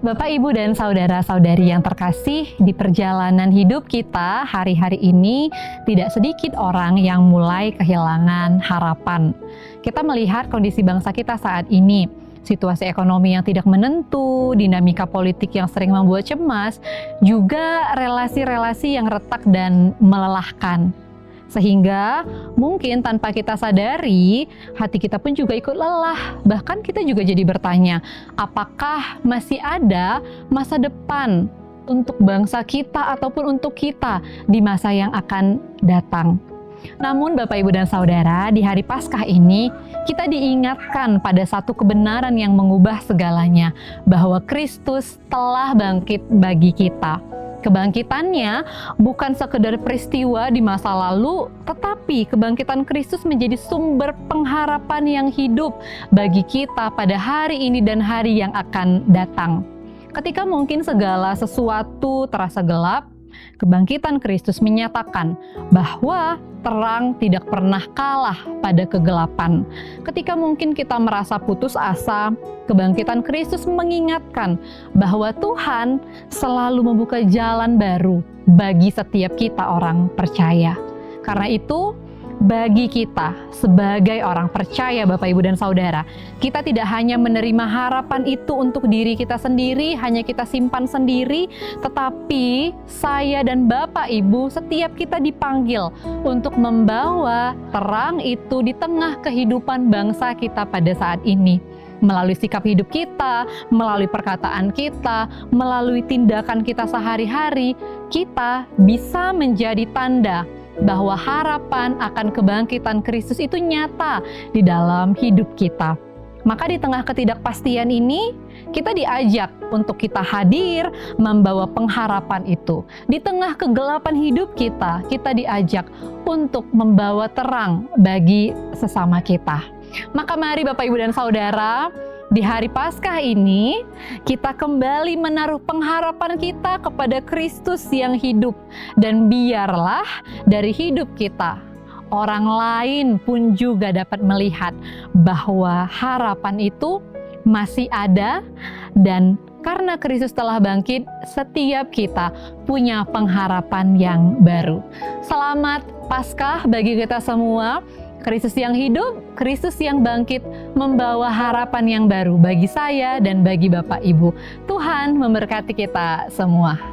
Bapak, Ibu, dan saudara-saudari yang terkasih, di perjalanan hidup kita hari-hari ini tidak sedikit orang yang mulai kehilangan harapan. Kita melihat kondisi bangsa kita saat ini, situasi ekonomi yang tidak menentu, dinamika politik yang sering membuat cemas, juga relasi-relasi yang retak dan melelahkan. Sehingga mungkin tanpa kita sadari, hati kita pun juga ikut lelah. Bahkan kita juga jadi bertanya, apakah masih ada masa depan untuk bangsa kita ataupun untuk kita di masa yang akan datang? Namun Bapak, Ibu, dan Saudara, di hari Paskah ini kita diingatkan pada satu kebenaran yang mengubah segalanya, bahwa Kristus telah bangkit bagi kita. Kebangkitannya bukan sekedar peristiwa di masa lalu, tetapi kebangkitan Kristus menjadi sumber pengharapan yang hidup bagi kita pada hari ini dan hari yang akan datang. Ketika mungkin segala sesuatu terasa gelap, kebangkitan Kristus menyatakan bahwa terang tidak pernah kalah pada kegelapan. Ketika mungkin kita merasa putus asa, kebangkitan Kristus mengingatkan bahwa Tuhan selalu membuka jalan baru bagi setiap kita orang percaya. Karena itu, bagi kita sebagai orang percaya, Bapak, Ibu, dan Saudara, kita tidak hanya menerima harapan itu untuk diri kita sendiri, hanya kita simpan sendiri, tetapi saya dan Bapak, Ibu, setiap kita dipanggil untuk membawa terang itu di tengah kehidupan bangsa kita pada saat ini. Melalui sikap hidup kita, melalui perkataan kita, melalui tindakan kita sehari-hari, kita bisa menjadi tanda bahwa harapan akan kebangkitan Kristus itu nyata di dalam hidup kita. Maka di tengah ketidakpastian ini, kita diajak untuk kita hadir membawa pengharapan itu. Di tengah kegelapan hidup kita, kita diajak untuk membawa terang bagi sesama kita. Maka mari Bapak, Ibu, dan Saudara, di hari Paskah ini, kita kembali menaruh pengharapan kita kepada Kristus yang hidup. Dan biarlah dari hidup kita, orang lain pun juga dapat melihat bahwa harapan itu masih ada. Dan karena Kristus telah bangkit, setiap kita punya pengharapan yang baru. Selamat Paskah bagi kita semua. Kristus yang hidup, Kristus yang bangkit, membawa harapan yang baru bagi saya dan bagi Bapak, Ibu. Tuhan memberkati kita semua.